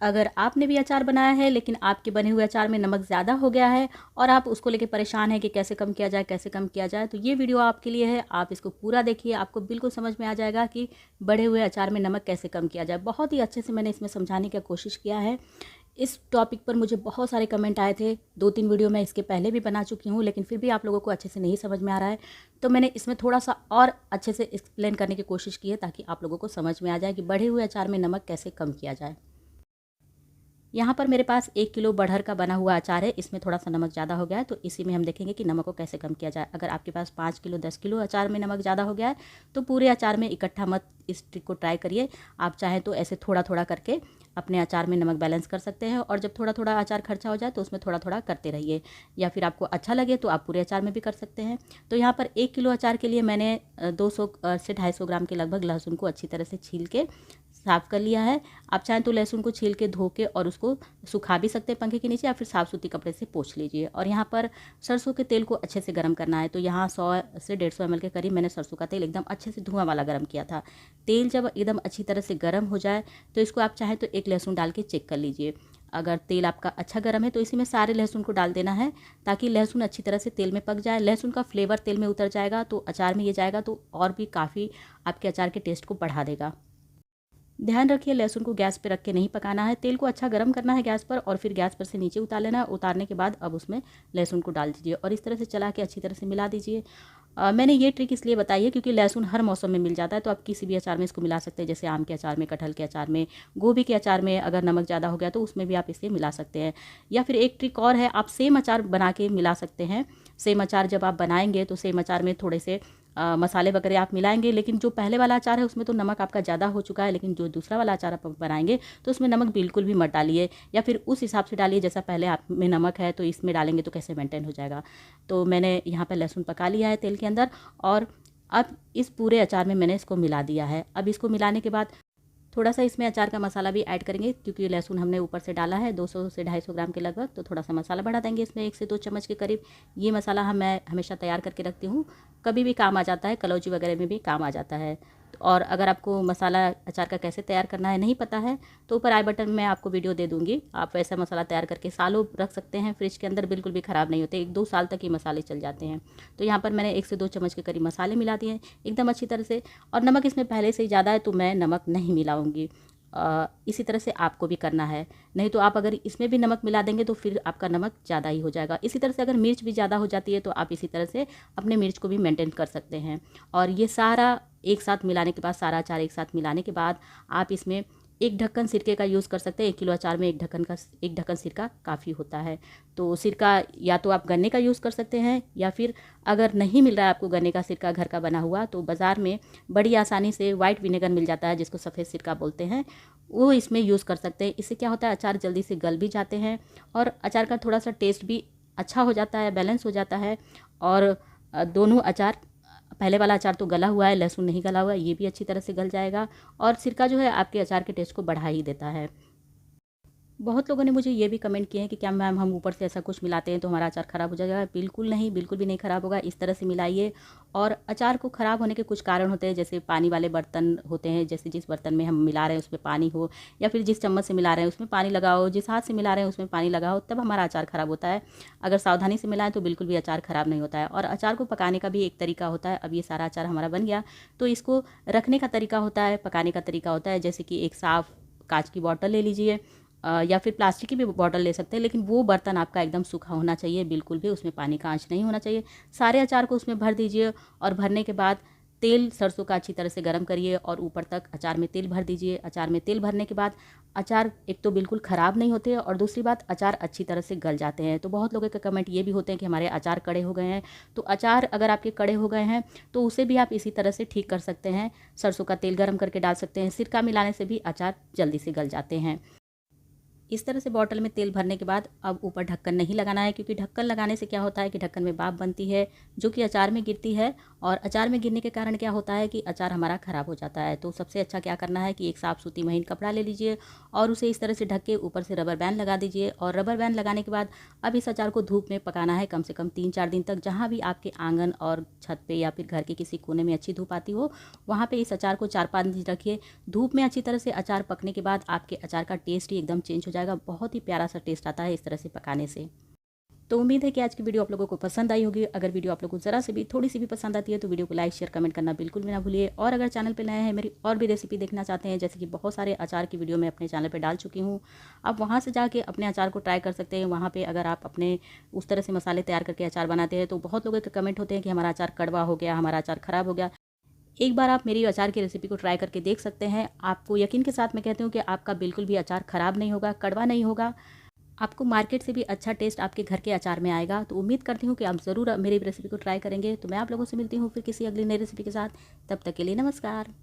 अगर आपने भी अचार बनाया है लेकिन आपके बने हुए अचार में नमक ज़्यादा हो गया है और आप उसको लेके परेशान हैं कि कैसे कम किया जाए, कैसे कम किया जाए, तो ये वीडियो आपके लिए है। आप इसको पूरा देखिए, आपको बिल्कुल समझ में आ जाएगा कि बढ़े हुए अचार में नमक कैसे कम किया जाए। बहुत ही अच्छे से मैंने इसमें समझाने की कोशिश किया है। इस टॉपिक पर मुझे बहुत सारे कमेंट आए थे। 2-3 वीडियो मैं इसके पहले भी बना चुकी हूँ, लेकिन फिर भी आप लोगों को अच्छे से नहीं समझ में आ रहा है, तो मैंने इसमें थोड़ा-सा और अच्छे से एक्सप्लेन करने की कोशिश की है ताकि आप लोगों को समझ में आ जाए कि बढ़े हुए अचार में नमक कैसे कम किया जाए। यहाँ पर मेरे पास 1 किलो बड़हर का बना हुआ अचार है। इसमें थोड़ा-सा नमक ज़्यादा हो गया है, तो इसी में हम देखेंगे कि नमक को कैसे कम किया जाए। अगर आपके पास 5 किलो, 10 किलो अचार में नमक ज़्यादा हो गया है, तो पूरे अचार में इकट्ठा मत इस ट्रिक को ट्राई करिए। आप चाहें तो ऐसे थोड़ा-थोड़ा करके अपने अचार में नमक बैलेंस कर सकते हैं, और जब थोड़ा-थोड़ा अचार खर्चा हो जाए तो उसमें थोड़ा-थोड़ा करते रहिए। या फिर आपको अच्छा लगे तो आप पूरे अचार में भी कर सकते हैं। तो यहाँ पर 1 किलो अचार के लिए मैंने 200 से 250 ग्राम के लगभग लहसुन को अच्छी तरह से छील के साफ़ कर लिया है। आप चाहें तो लहसुन को छील के धो के और उसको सुखा भी सकते हैं पंखे के नीचे, या फिर साफ़ सूती कपड़े से पोंछ लीजिए। और यहाँ पर सरसों के तेल को अच्छे से गर्म करना है। तो यहाँ 100 से 150 ml के करीब मैंने सरसों का तेल एकदम अच्छे से धुआं वाला गर्म किया था। तेल जब एकदम अच्छी तरह से गर्म हो जाए तो इसको आप चाहें तो एक लहसुन डाल के चेक कर लीजिए। अगर तेल आपका अच्छा गर्म है तो इसी में सारे लहसुन को डाल देना है, ताकि लहसुन अच्छी तरह से तेल में पक जाए। लहसुन का फ्लेवर तेल में उतर जाएगा तो अचार में ये जाएगा, तो और भी काफ़ी आपके अचार के टेस्ट को बढ़ा देगा। ध्यान रखिए, लहसुन को गैस पे रख के नहीं पकाना है। तेल को अच्छा गर्म करना है गैस पर, और फिर गैस पर से नीचे उतार लेना है। उतारने के बाद अब उसमें लहसुन को डाल दीजिए और इस तरह से चला के अच्छी तरह से मिला दीजिए। मैंने ये ट्रिक इसलिए बताई है क्योंकि लहसुन हर मौसम में मिल जाता है, तो आप किसी भी अचार में इसको मिला सकते हैं। जैसे आम के अचार में, कटहल के अचार में, गोभी के अचार में अगर नमक ज़्यादा हो गया तो उसमें भी आप इसे मिला सकते हैं। या फिर एक ट्रिक और है, आप सेम अचार बना के मिला सकते हैं। सेम अचार जब आप बनाएंगे तो सेम अचार में थोड़े से मसाले वगैरह आप मिलाएंगे, लेकिन जो पहले वाला अचार है उसमें तो नमक आपका ज़्यादा हो चुका है, लेकिन जो दूसरा वाला अचार आप बनाएंगे तो उसमें नमक बिल्कुल भी मत डालिए, या फिर उस हिसाब से डालिए जैसा पहले आप में नमक है, तो इसमें डालेंगे तो कैसे मेंटेन हो जाएगा। तो मैंने यहाँ पर लहसुन पका लिया है तेल के अंदर, और अब इस पूरे अचार में मैंने इसको मिला दिया है। अब इसको मिलाने के बाद थोड़ा सा इसमें अचार का मसाला भी ऐड करेंगे, क्योंकि लहसुन हमने ऊपर से डाला है 200 से 250 ग्राम के लगभग, तो थोड़ा सा मसाला बढ़ा देंगे इसमें 1 से 2 चम्मच के करीब। ये मसाला मैं हमेशा तैयार करके रखती हूँ, कभी भी काम आ जाता है, कलौजी वगैरह में भी काम आ जाता है। और अगर आपको मसाला अचार का कैसे तैयार करना है नहीं पता है, तो ऊपर आई बटन में आपको वीडियो दे दूँगी। आप ऐसा मसाला तैयार करके सालों रख सकते हैं फ्रिज के अंदर, बिल्कुल भी ख़राब नहीं होते, 1-2 साल तक ये मसाले चल जाते हैं। तो यहाँ पर मैंने 1 से 2 चम्मच के करीब मसाले मिला दिए एकदम अच्छी तरह से, और नमक इसमें पहले से ही ज़्यादा है तो मैं नमक नहीं मिलाऊंगी। इसी तरह से आपको भी करना है, नहीं तो आप अगर इसमें भी नमक मिला देंगे तो फिर आपका नमक ज़्यादा ही हो जाएगा। इसी तरह से अगर मिर्च भी ज़्यादा हो जाती है तो आप इसी तरह से अपने मिर्च को भी मेंटेन कर सकते हैं। और ये सारा एक साथ मिलाने के बाद, सारा अचार एक साथ मिलाने के बाद आप इसमें एक ढक्कन सिरके का यूज़ कर सकते हैं। 1 किलो अचार में एक ढक्कन सिरका काफ़ी होता है। तो सिरका या तो आप गन्ने का यूज़ कर सकते हैं, या फिर अगर नहीं मिल रहा है आपको गन्ने का सिरका घर का बना हुआ, तो बाज़ार में बड़ी आसानी से वाइट विनेगर मिल जाता है, जिसको सफ़ेद सिरका बोलते हैं, वो इसमें यूज़ कर सकते हैं। इससे क्या होता है, अचार जल्दी से गल भी जाते हैं और अचार का थोड़ा सा टेस्ट भी अच्छा हो जाता है, बैलेंस हो जाता है। और दोनों अचार, पहले वाला अचार तो गला हुआ है, लहसुन नहीं गला हुआ है, ये भी अच्छी तरह से गल जाएगा। और सिरका जो है आपके अचार के टेस्ट को बढ़ा ही देता है। बहुत लोगों ने मुझे ये भी कमेंट किए हैं कि क्या मैम हम ऊपर से ऐसा कुछ मिलाते हैं तो हमारा अचार ख़राब हो जाएगा। बिल्कुल नहीं, बिल्कुल भी नहीं ख़राब होगा। इस तरह से मिलाइए। और अचार को ख़राब होने के कुछ कारण होते हैं, जैसे पानी वाले बर्तन होते हैं, जैसे जिस बर्तन में हम मिला रहे हैं उसमें पानी हो, या फिर जिस चम्मच से मिला रहे हैं उसमें पानी लगा हो, जिस हाथ से मिला रहे हैं उसमें पानी लगा हो, तब हमारा अचार ख़राब होता है। अगर सावधानी से मिलाएं तो बिल्कुल भी अचार ख़राब नहीं होता है। और अचार को पकाने का भी एक तरीका होता है। अब ये सारा अचार हमारा बन गया, तो इसको रखने का तरीका होता है, पकाने का तरीका होता है। जैसे कि एक साफ़ कांच की बॉटल ले लीजिए, या फिर प्लास्टिक की भी बॉटल ले सकते हैं, लेकिन वो बर्तन आपका एकदम सूखा होना चाहिए, बिल्कुल भी उसमें पानी का अंश नहीं होना चाहिए। सारे अचार को उसमें भर दीजिए, और भरने के बाद तेल सरसों का अच्छी तरह से गर्म करिए और ऊपर तक अचार में तेल भर दीजिए। अचार में तेल भरने के बाद अचार एक तो बिल्कुल ख़राब नहीं होते, और दूसरी बात अचार अच्छी तरह से गल जाते हैं। तो बहुत लोगों के कमेंट ये भी होते हैं कि हमारे अचार कड़े हो गए हैं। तो अचार अगर आपके कड़े हो गए हैं तो उसे भी आप इसी तरह से ठीक कर सकते हैं। सरसों का तेल गर्म करके डाल सकते हैं। सिरका मिलाने से भी अचार जल्दी से गल जाते हैं। इस तरह से बॉटल में तेल भरने के बाद अब ऊपर ढक्कन नहीं लगाना है, क्योंकि ढक्कन लगाने से क्या होता है कि ढक्कन में भाप बनती है जो कि अचार में गिरती है, और अचार में गिरने के कारण क्या होता है कि अचार हमारा ख़राब हो जाता है। तो सबसे अच्छा क्या करना है कि एक साफ़ सूती महीन कपड़ा ले लीजिए और उसे इस तरह से ढक के ऊपर से रबर बैंड लगा दीजिए। और रबर बैंड लगाने के बाद अब इस अचार को धूप में पकाना है कम से कम 3-4 दिन तक। जहाँ भी आपके आंगन और छत पे या फिर घर के किसी कोने में अच्छी धूप आती हो, वहाँ पे इस अचार को 4-5 दिन रखिए धूप में। अच्छी तरह से अचार पकने के बाद आपके अचार का टेस्ट ही एकदम चेंज हो जाएगा। बहुत ही प्यारा सा टेस्ट आता है इस तरह से पकाने से। तो उम्मीद है कि आज की वीडियो आप लोगों को पसंद आई होगी। अगर वीडियो आप लोगों को ज़रा से भी थोड़ी सी भी पसंद आती है तो वीडियो को लाइक शेयर कमेंट करना बिल्कुल भी ना भूलिए। और अगर चैनल पे नए हैं, मेरी और भी रेसिपी देखना चाहते हैं, जैसे कि बहुत सारे अचार की वीडियो मैं अपने चैनल पे डाल चुकी हूँ, आप वहाँ से जाके अपने अचार को ट्राई कर सकते हैं। वहाँ पर अगर आप अपने उस तरह से मसाले तैयार करके अचार बनाते हैं तो बहुत लोगों के कमेंट होते हैं कि हमारा अचार कड़वा हो गया, हमारा अचार ख़राब हो गया। एक बार आप मेरी अचार की रेसिपी को ट्राई करके देख सकते हैं। आपको यकीन के साथ मैं कहती हूँ कि आपका बिल्कुल भी अचार ख़राब नहीं होगा, कड़वा नहीं होगा। आपको मार्केट से भी अच्छा टेस्ट आपके घर के अचार में आएगा। तो उम्मीद करती हूँ कि आप ज़रूर मेरी रेसिपी को ट्राई करेंगे। तो मैं आप लोगों से मिलती हूँ फिर किसी अगली नई रेसिपी के साथ। तब तक के लिए नमस्कार।